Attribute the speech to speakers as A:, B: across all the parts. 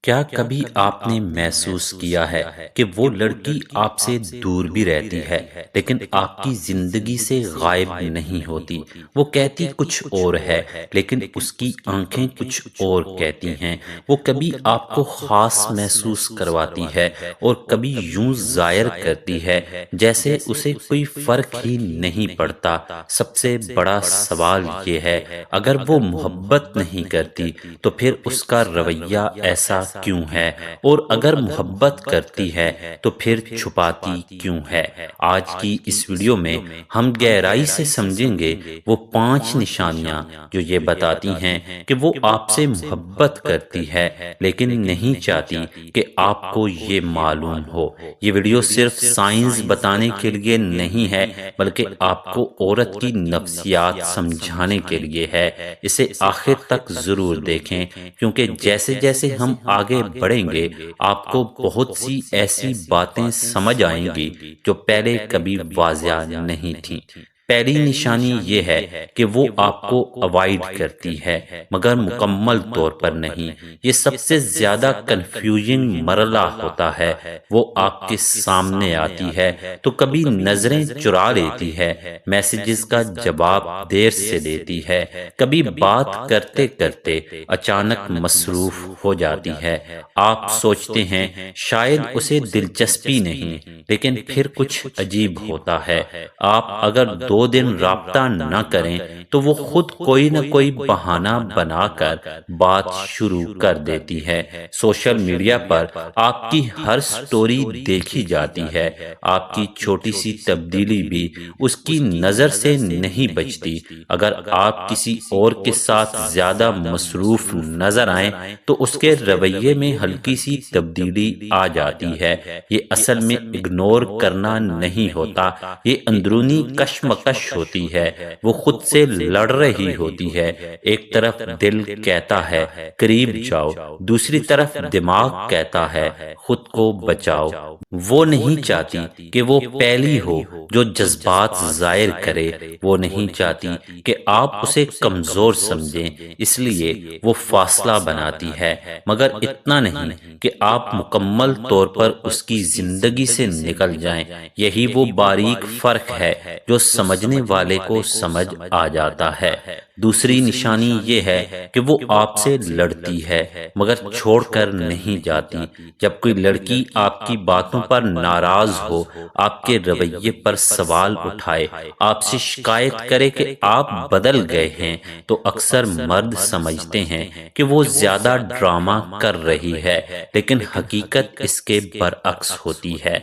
A: کیا کبھی آپ نے محسوس کیا ہے کہ وہ لڑکی آپ سے دور بھی رہتی ہے لیکن آپ کی زندگی سے غائب نہیں ہوتی؟ وہ کہتی کچھ اور ہے لیکن اس کی آنکھیں کچھ اور کہتی ہیں۔ وہ کبھی آپ کو خاص محسوس کرواتی ہے اور کبھی یوں ظاہر کرتی ہے جیسے اسے کوئی فرق ہی نہیں پڑتا۔ سب سے بڑا سوال یہ ہے، اگر وہ محبت نہیں کرتی تو پھر اس کا رویہ ایسا کیوں ہے؟ اور اگر محبت کرتی ہے تو پھر چھپاتی کیوں ہے؟ آج کی اس ویڈیو میں ہم گہرائی سے سمجھیں گے وہ 5 نشانیاں جو یہ بتاتی ہیں کہ وہ آپ سے محبت کرتی ہے لیکن نہیں چاہتی کہ آپ کو یہ معلوم ہو۔ یہ ویڈیو صرف سائنس بتانے کے لیے نہیں ہے بلکہ آپ کو عورت کی نفسیات سمجھانے کے لیے ہے۔ اسے آخر تک ضرور دیکھیں کیونکہ جیسے جیسے ہم آگے بڑھیں گے آپ کو بہت سی ایسی باتیں سمجھ آئیں گی جو پہلے کبھی واضح نہیں تھیں۔ پہلی نشانی یہ ہے کہ وہ آپ کو اوائڈ کرتی ہے مگر مکمل طور پر نہیں۔ یہ سب سے زیادہ کنفیوژنگ مرحلہ ہوتا ہے۔ وہ آپ کے سامنے آتی ہے تو کبھی نظریں چرا لیتی ہے، میسیجز کا جواب دیر سے دیتی ہے، کبھی بات کرتے کرتے اچانک مصروف ہو جاتی ہے۔ آپ سوچتے ہیں شاید اسے دلچسپی نہیں، لیکن پھر کچھ عجیب ہوتا ہے۔ آپ اگر 2 دن رابطہ نہ کریں تو وہ خود کوئی نہ کوئی بہانہ بنا کر بات شروع کر دیتی ہے۔ سوشل میڈیا پر آپ کی ہر سٹوری دیکھی جاتی ہے، آپ کی چھوٹی سی تبدیلی بھی اس کی نظر سے نہیں بچتی۔ اگر آپ کسی اور کے ساتھ زیادہ مصروف نظر آئیں تو اس کے رویے میں ہلکی سی تبدیلی آ جاتی ہے۔ یہ اصل میں اگنور کرنا نہیں ہوتا، یہ اندرونی کشمکش ہوتی ہے۔ وہ خود سے لڑ رہی ہوتی ہے۔ ایک طرف دل کہتا ہے قریب جاؤ، دوسری طرف دماغ کہتا ہے خود کو بچاؤ۔ وہ نہیں چاہتی کہ وہ پہلی ہو جو جذبات ظاہر کرے، وہ نہیں چاہتی کہ آپ اسے کمزور سمجھیں، اس لیے وہ فاصلہ بناتی ہے، مگر اتنا نہیں کہ آپ مکمل طور پر اس کی زندگی سے نکل جائیں۔ یہی وہ باریک فرق ہے جو سمجھنے والے کو سمجھ آ جاتا ہے۔ دوسری نشانی یہ ہے کہ وہ آپ سے لڑتی ہے مگر چھوڑ کر نہیں جاتی۔ جب کوئی لڑکی آپ کی باتوں پر ناراض ہو، آپ کے رویے پر سوال اٹھائے، آپ سے شکایت کرے کہ آپ بدل گئے ہیں، تو اکثر مرد سمجھتے ہیں کہ وہ زیادہ ڈرامہ کر رہی ہے، لیکن حقیقت اس کے برعکس ہوتی ہے۔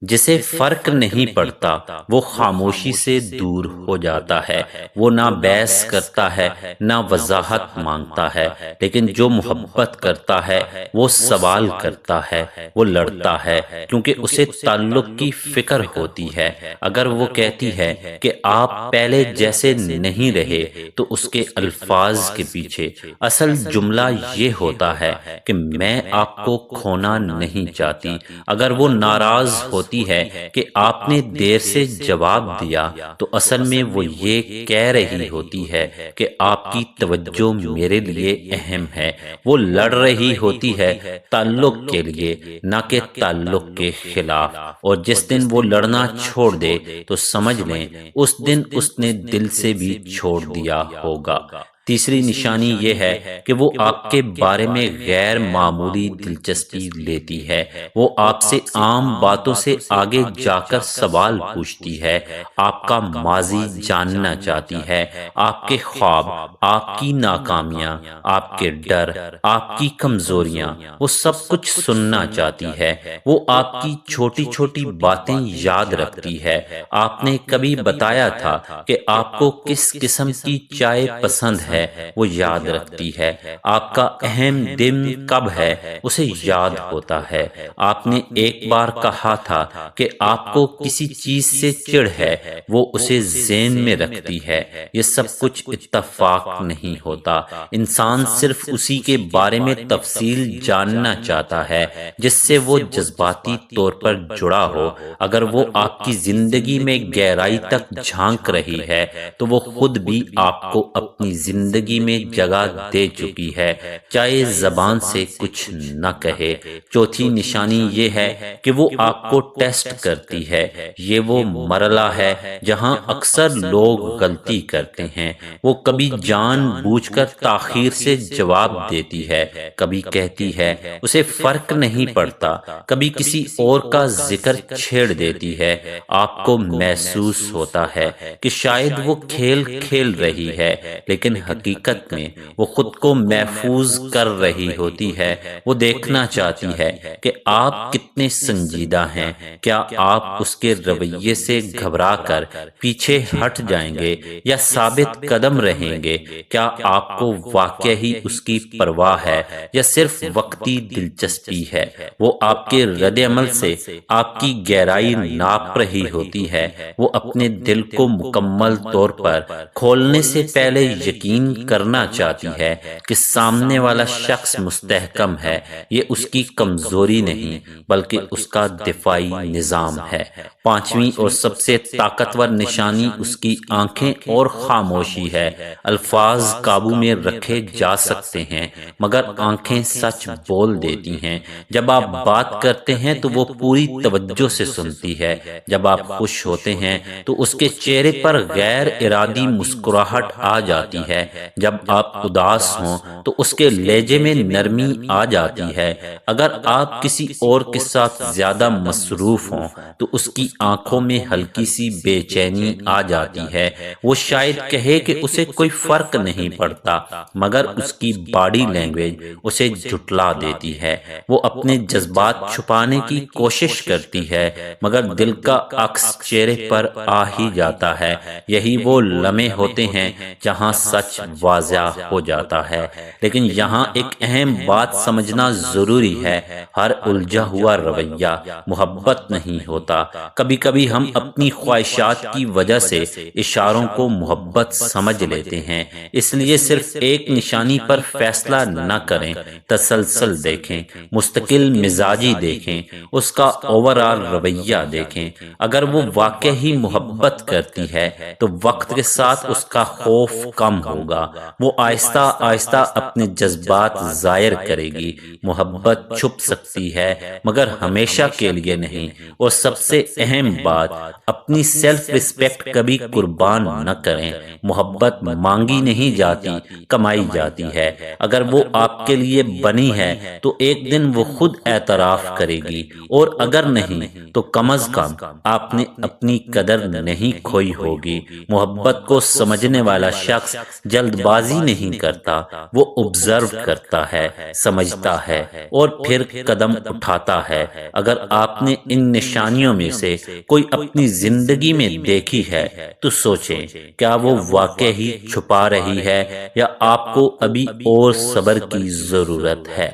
A: جسے فرق نہیں پڑتا وہ خاموشی سے دور ہو جاتا ہے۔ وہ نہ بحث کرتا ہے نہ وضاحت مانگتا ہے، لیکن جو محبت کرتا ہے وہ سوال کرتا ہے، وہ لڑتا ہے کیونکہ اسے تعلق کی فکر ہوتی ہے۔ اگر وہ کہتی ہے کہ آپ پہلے جیسے نہیں رہے تو اس کے الفاظ کے پیچھے اصل جملہ یہ ہوتا ہے کہ میں آپ کو کھونا نہیں چاہتی۔ اگر وہ ناراض ہوتی ہے کہ آپ نے دیر سے جواب دیا تو اصل میں وہ یہ کہہ رہی ہوتی ہے کہ آپ کی توجہ میرے لیے اہم ہے۔ وہ لڑ رہی ہوتی ہے تعلق کے لیے، نہ کہ تعلق کے خلاف، اور جس دن وہ لڑنا چھوڑ دے تو سمجھ لیں اس دن اس نے دل سے بھی چھوڑ دیا ہوگا۔ تیسری نشانی یہ ہے کہ وہ آپ کے بارے میں غیر معمولی دلچسپی لیتی ہے۔ وہ آپ سے عام باتوں سے آگے جا کر سوال پوچھتی ہے، آپ کا ماضی جاننا چاہتی ہے، آپ کے خواب، آپ کی ناکامیاں، آپ کے ڈر، آپ کی کمزوریاں، وہ سب کچھ سننا چاہتی ہے۔ وہ آپ کی چھوٹی چھوٹی باتیں یاد رکھتی ہے۔ آپ نے کبھی بتایا تھا کہ آپ کو کس قسم کی چائے پسند ہے، وہ یاد رکھتی ہے۔ آپ کا اہم دن کب ہے اسے یاد ہوتا ہے۔ آپ نے ایک بار کہا تھا کہ آپ کو کسی چیز سے چڑ ہے، وہ اسے ذہن میں رکھتی ہے۔ یہ سب کچھ اتفاق نہیں ہوتا، انسان صرف اسی کے بارے میں تفصیل جاننا چاہتا ہے جس سے وہ جذباتی طور پر جڑا ہو۔ اگر وہ آپ کی زندگی میں گہرائی تک جھانک رہی ہے تو وہ خود بھی آپ کو اپنی زندگی زندگی میں جگہ دے چکی ہے، چاہے زبان سے کچھ نہ کہے۔ چوتھی نشانی یہ ہے کہ وہ آپ کو ٹیسٹ کرتی ہے۔ یہ وہ مرحلہ ہے جہاں اکثر لوگ غلطی کرتے ہیں۔ وہ کبھی جان بوجھ کر تاخیر سے جواب دیتی ہے، کبھی کہتی ہے اسے فرق نہیں پڑتا، کبھی کسی اور کا ذکر چھیڑ دیتی ہے۔ آپ کو محسوس ہوتا ہے کہ شاید وہ کھیل کھیل رہی ہے، لیکن حقیقت میں وہ خود کو محفوظ کر رہی ہوتی ہے۔ وہ دیکھنا چاہتی ہے کہ آپ کتنے سنجیدہ ہیں۔ کیا آپ اس کے رویے سے گھبرا کر پیچھے ہٹ جائیں گے یا ثابت قدم رہیں گے؟ کیا آپ کو واقعی اس کی پرواہ ہے یا صرف وقتی دلچسپی ہے؟ وہ آپ کے رد عمل سے آپ کی گہرائی ناپ رہی ہوتی ہے۔ وہ اپنے دل کو مکمل طور پر کھولنے سے پہلے یقین کرنا چاہتی ہے کہ سامنے والا شخص مستحکم ہے۔ یہ اس کی کمزوری نہیں بلکہ اس کا دفاعی نظام ہے۔ پانچویں اور سب سے طاقتور نشانی اس کی آنکھیں اور خاموشی ہے۔ الفاظ قابو میں رکھے جا سکتے ہیں مگر آنکھیں سچ بول دیتی ہیں۔ جب آپ بات کرتے ہیں تو وہ پوری توجہ سے سنتی ہے۔ جب آپ خوش ہوتے ہیں تو اس کے چہرے پر غیر ارادی مسکراہٹ آ جاتی ہے۔ جب آپ اداس ہوں تو اس کے لہجے میں نرمی آ جاتی ہے۔ اگر آپ کسی اور کے ساتھ زیادہ مصروف ہوں تو اس کی آنکھوں میں ہلکی سی بے چینی آ جاتی ہے۔ وہ شاید کہے کہ اسے کوئی فرق نہیں پڑتا مگر اس کی باڈی لینگویج اسے جھٹلا دیتی ہے۔ وہ اپنے جذبات چھپانے کی کوشش کرتی ہے مگر دل کا عکس چہرے پر آ ہی جاتا ہے۔ یہی وہ لمحے ہوتے ہیں جہاں سچ واضح ہو جاتا ہے۔ لیکن یہاں ایک اہم بات سمجھنا ضروری ہے، ہر الجھا ہوا رویہ محبت نہیں ہوتا۔ کبھی کبھی ہم اپنی خواہشات کی وجہ سے اشاروں کو محبت سمجھ لیتے ہیں۔ اس لیے صرف ایک نشانی پر فیصلہ نہ کریں، تسلسل دیکھیں، مستقل مزاجی دیکھیں، اس کا اوورآل رویہ دیکھیں۔ اگر وہ واقعی محبت کرتی ہے تو وقت کے ساتھ اس کا خوف کم ہوگا۔ وہ آہستہ آہستہ اپنے جذبات ظاہر کرے گی۔ محبت چھپ سکتی ہے مگر ہمیشہ کے لیے نہیں۔ اور سب سے اہم بات، اپنی سیلف ریسپیکٹ کبھی قربان نہ کریں۔ محبت مانگی نہیں جاتی، کمائی جاتی ہے۔ اگر وہ آپ کے لیے بنی ہے تو ایک دن وہ خود اعتراف کرے گی، اور اگر نہیں تو کم از کم آپ نے اپنی قدر نہیں کھوئی ہوگی۔ محبت کو سمجھنے والا شخص جلد بازی نہیں کرتا، وہ آبزرو کرتا ہے، سمجھتا ہے اور پھر قدم اٹھاتا ہے۔ اگر آپ نے ان نشانیوں میں سے کوئی اپنی زندگی میں دیکھی ہے تو سوچیں، کیا وہ واقعی چھپا رہی ہے یا آپ کو ابھی اور صبر کی ضرورت ہے؟